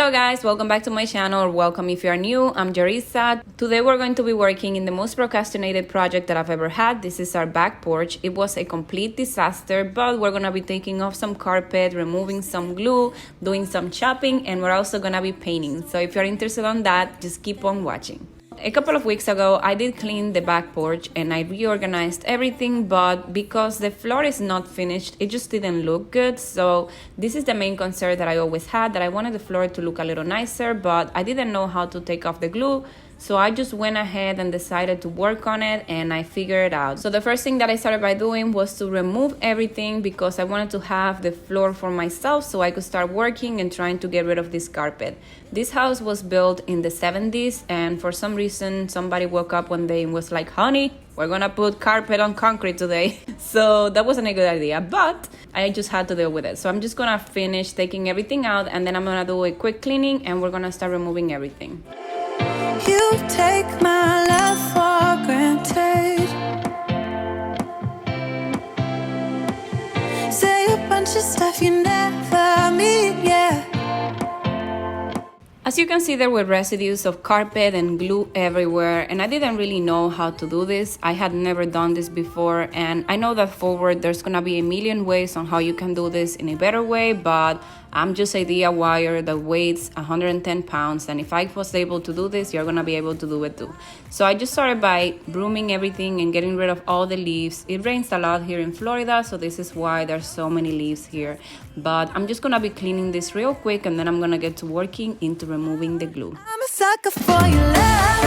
Hello guys, welcome back to my channel, or welcome if you are new. I'm Jarisa. Today we're going to be working in the most procrastinated project that I've ever had. This is our back porch. It was a complete disaster, but we're gonna be taking off some carpet, removing some glue, doing some chopping, and we're also gonna be painting. So if you're interested on that, just keep on watching. A couple of weeks ago, I did clean the back porch and I reorganized everything, but because the floor is not finished, it just didn't look good. So this is the main concern that I always had, that I wanted the floor to look a little nicer, but I didn't know how to take off the glue. So I just went ahead and decided to work on it, and I figured it out. So the first thing that I started by doing was to remove everything, because I wanted to have the floor for myself so I could start working and trying to get rid of this carpet. This house was built in the 70s, and for some reason somebody woke up one day and was like, honey, we're gonna put carpet on concrete today. So that wasn't a good idea, but I just had to deal with it. So I'm just gonna finish taking everything out, and then I'm gonna do a quick cleaning and we're gonna start removing everything. You take my love for granted. Say a bunch of stuff you never mean, yeah. As you can see, there were residues of carpet and glue everywhere, and I didn't really know how to do this. I had never done this before, and I know that forward there's gonna be a million ways on how you can do this in a better way, but I'm just a DIYer that weighs 110 pounds, and if I was able to do this, you're gonna be able to do it too. So I just started by brooming everything and getting rid of all the leaves. It rains a lot here in Florida, so this is why there's so many leaves here. But I'm just gonna be cleaning this real quick, and then I'm gonna get to working into removing the glue. I'm a sucker for your love,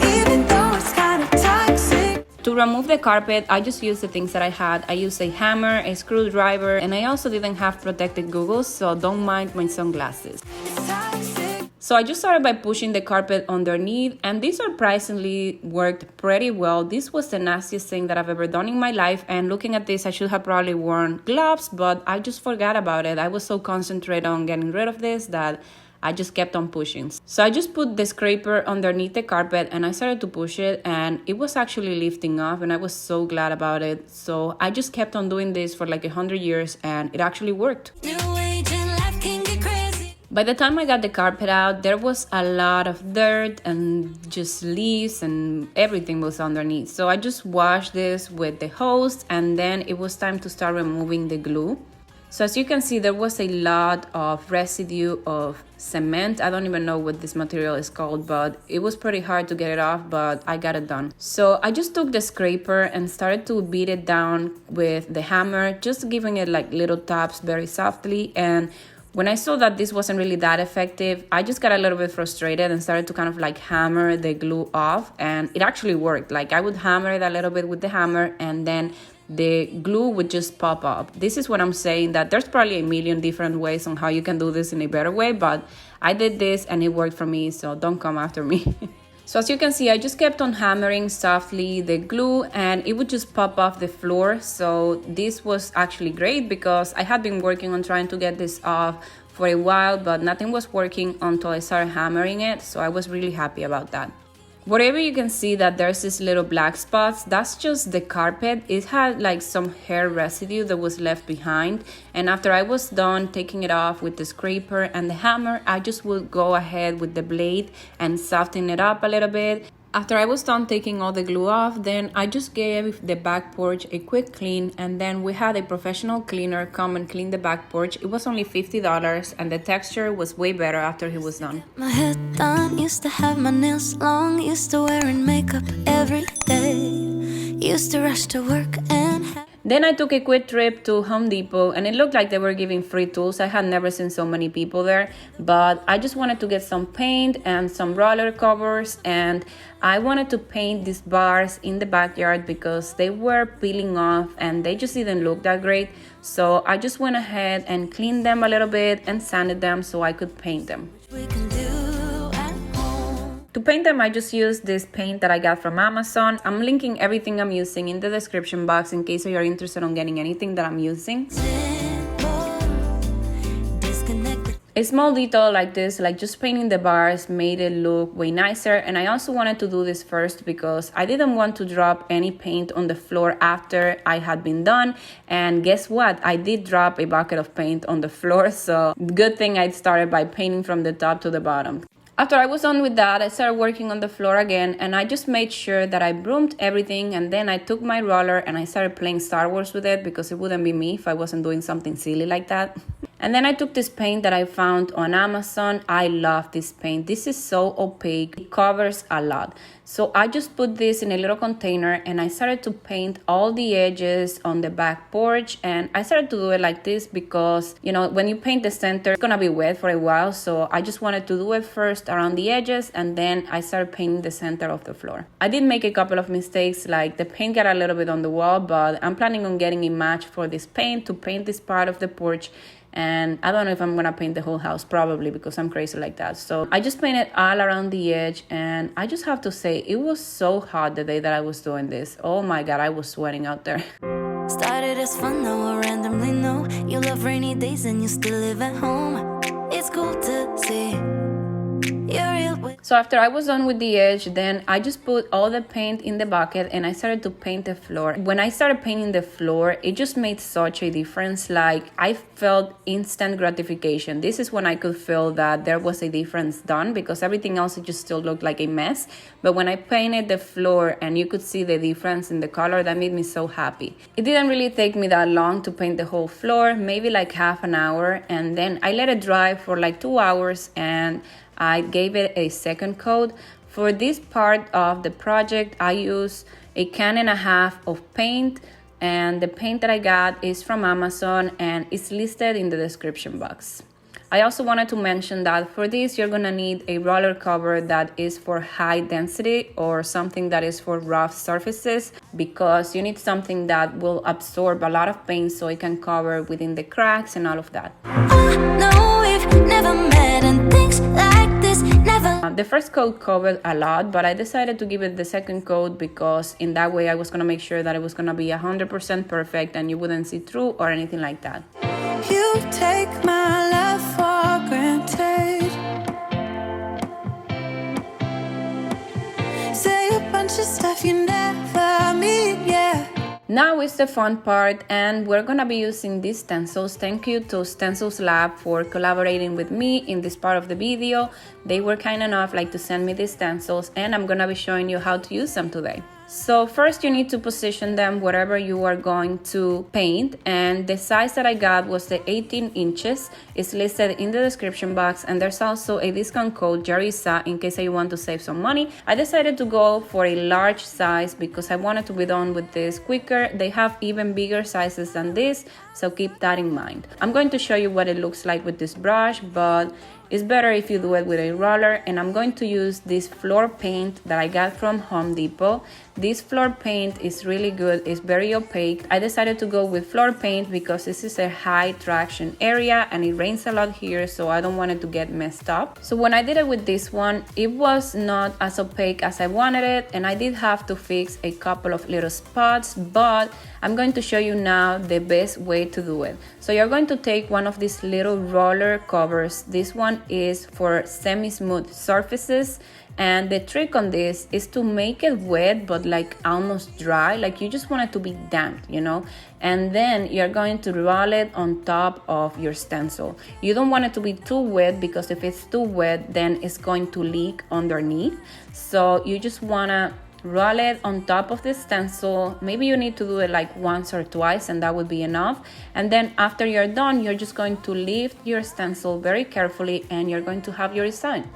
even though it's kind of toxic. To remove the carpet, I just used the things that I had. I used a hammer, a screwdriver, and I also didn't have protected goggles, so don't mind my sunglasses. It's toxic. So I just started by pushing the carpet underneath, and this surprisingly worked pretty well. This was the nastiest thing that I've ever done in my life, and looking at this, I should have probably worn gloves, but I just forgot about it. I was so concentrated on getting rid of this that I just kept on pushing. So I just put the scraper underneath the carpet and I started to push it, and it was actually lifting off, and I was so glad about it. So I just kept on doing this for like 100 years, and it actually worked. New age and life can get crazy. By the time I got the carpet out, there was a lot of dirt and just leaves and everything was underneath. So I just washed this with the hose, and then it was time to start removing the glue. So as you can see, there was a lot of residue of cement. I don't even know what this material is called, but it was pretty hard to get it off, but I got it done. So I just took the scraper and started to beat it down with the hammer, just giving it like little taps very softly. And when I saw that this wasn't really that effective, I just got a little bit frustrated and started to kind of like hammer the glue off, and it actually worked. Like I would hammer it a little bit with the hammer, and then the glue would just pop up. This is what I'm saying, that there's probably a million different ways on how you can do this in a better way, but I did this and it worked for me, so don't come after me. So as you can see, I just kept on hammering softly the glue, and it would just pop off the floor. So this was actually great, because I had been working on trying to get this off for a while, but nothing was working until I started hammering it. So I was really happy about that. Whatever you can see that there's this little black spots, that's just the carpet. It had like some hair residue that was left behind, and after I was done taking it off with the scraper and the hammer, I just would go ahead with the blade and soften it up a little bit. After I was done taking all the glue off, then I just gave the back porch a quick clean, and then we had a professional cleaner come and clean the back porch. It was only $50, and the texture was way better after he was done. My head done, used to have my nails long, used to wearing makeup every day, used to rush to work and Then I took a quick trip to Home Depot, and it looked like they were giving free tools. I had never seen so many people there, but I just wanted to get some paint and some roller covers, and I wanted to paint these bars in the backyard because they were peeling off and they just didn't look that great. So I just went ahead and cleaned them a little bit and sanded them so I could paint them. we can do at home. To paint them, I just used this paint that I got from Amazon. I'm linking everything I'm using in the description box in case you're interested on getting anything that I'm using. Simple, disconnected. A small detail like this, like just painting the bars, made it look way nicer. And I also wanted to do this first because I didn't want to drop any paint on the floor after I had been done. And guess what? I did drop a bucket of paint on the floor. So good thing I started by painting from the top to the bottom. After I was done with that, I started working on the floor again, and I just made sure that I broomed everything, and then I took my roller and I started playing Star Wars with it because it wouldn't be me if I wasn't doing something silly like that. And then I took this paint that I found on Amazon. I love this paint. This is so opaque. It covers a lot. So I just put this in a little container and I started to paint all the edges on the back porch. And I started to do it like this because, you know, when you paint the center, it's gonna be wet for a while. So I just wanted to do it first around the edges, and then I started painting the center of the floor. I did make a couple of mistakes, like the paint got a little bit on the wall, but I'm planning on getting a match for this paint to paint this part of the porch. And I don't know if I'm gonna paint the whole house, probably, because I'm crazy like that. So I just painted all around the edge, and I just have to say it was so hot the day that I was doing this. Oh my god, I was sweating out there. Started as fun, now I randomly know you love rainy days and you still live at home. It's cool to see. So after I was done with the edge, then I just put all the paint in the bucket and I started to paint the floor. When I started painting the floor, it just made such a difference. Like, I felt instant gratification. This is when I could feel that there was a difference done, because everything else, it just still looked like a mess. But when I painted the floor and you could see the difference in the color, that made me so happy. It didn't really take me that long to paint the whole floor, maybe like half an hour. And then I let it dry for like 2 hours and I gave it a second coat. For this part of the project, I used a can and a half of paint, and the paint that I got is from Amazon and it's listed in the description box. I also wanted to mention that for this, you're gonna need a roller cover that is for high density or something that is for rough surfaces, because you need something that will absorb a lot of paint so it can cover within the cracks and all of that. No, we've never met and things like this never. The first coat covered a lot, but I decided to give it the second coat because in that way I was gonna make sure that it was gonna be 100% perfect and you wouldn't see through or anything like that. You take my love for granted. Say a bunch of stuff you never mean, yeah. Now is the fun part, and we're gonna be using these stencils. Thank you to Stencils Lab for collaborating with me in this part of the video. They were kind enough to send me these stencils, and I'm gonna be showing you how to use them today. So first you need to position them wherever you are going to paint, and the size that I got was the 18 inches. It's listed in the description box, and there's also a discount code Jarisa in case you want to save some money. I decided to go for a large size because I wanted to be done with this quicker. They have even bigger sizes than this, so keep that in mind. I'm going to show you what it looks like with this brush, but it's better if you do it with a roller, and I'm going to use this floor paint that I got from Home Depot. This floor paint is really good. It's very opaque. I decided to go with floor paint because this is a high traction area and it rains a lot here, so I don't want it to get messed up. So when I did it with this one, it was not as opaque as I wanted it, and I did have to fix a couple of little spots, but I'm going to show you now the best way to do it. So you're going to take one of these little roller covers. This one is for semi-smooth surfaces, and the trick on this is to make it wet but almost dry, you just want it to be damp, and then you're going to roll it on top of your stencil. You don't want it to be too wet, because if it's too wet then it's going to leak underneath. So you just want to roll it on top of the stencil. Maybe you need to do it once or twice, and that would be enough. And then after you're done, you're just going to lift your stencil very carefully and you're going to have your design.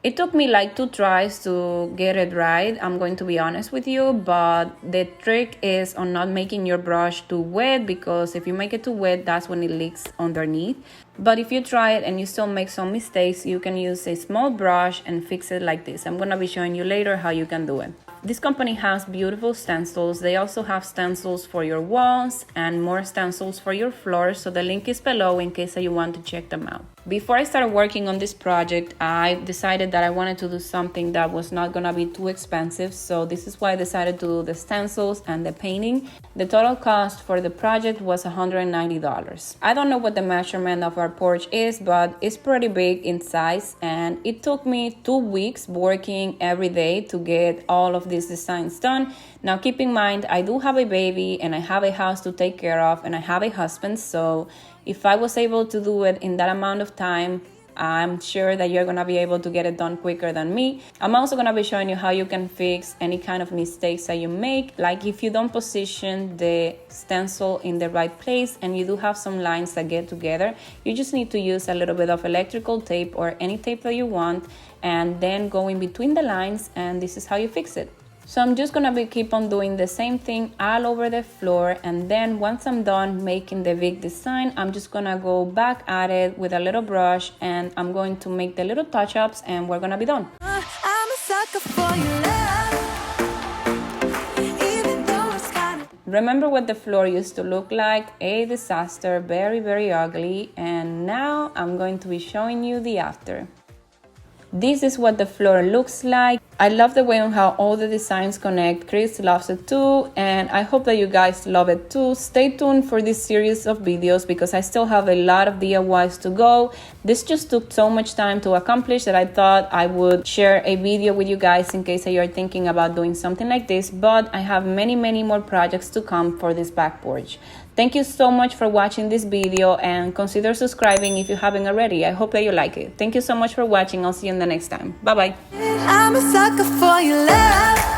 It took me 2 tries to get it right, I'm going to be honest with you, but the trick is on not making your brush too wet, because if you make it too wet, that's when it leaks underneath. But if you try it and you still make some mistakes, you can use a small brush and fix it like this. I'm going to be showing you later how you can do it. This company has beautiful stencils. They also have stencils for your walls and more stencils for your floors, so the link is below in case you want to check them out. Before I started working on this project, I decided that I wanted to do something that was not gonna be too expensive. So this is why I decided to do the stencils and the painting. The total cost for the project was $190. I don't know what the measurement of our porch is, but it's pretty big in size. And it took me 2 weeks working every day to get all of these designs done. Now keep in mind, I do have a baby and I have a house to take care of and I have a husband. So if I was able to do it in that amount of time, I'm sure that you're gonna be able to get it done quicker than me. I'm also gonna be showing you how you can fix any kind of mistakes that you make. Like if you don't position the stencil in the right place and you do have some lines that get together, you just need to use a little bit of electrical tape or any tape that you want and then go in between the lines, and this is how you fix it. So I'm just gonna keep on doing the same thing all over the floor, and then once I'm done making the big design, I'm just gonna go back at it with a little brush and I'm going to make the little touch-ups and we're gonna be done. I'm a sucker for your love, even though it's kind of... Remember what the floor used to look like? A disaster, very, very ugly. And now I'm going to be showing you the after. This is what the floor looks like. I love the way on how all the designs connect. Chris loves it too, and I hope that you guys love it too. Stay tuned for this series of videos because I still have a lot of DIYs to go. This just took so much time to accomplish that I thought I would share a video with you guys in case that you're thinking about doing something like this, but I have many, many more projects to come for this back porch. Thank you so much for watching this video and consider subscribing if you haven't already. I hope that you like it. Thank you so much for watching. I'll see you in the next time. Bye bye. I'm a sucker for your love.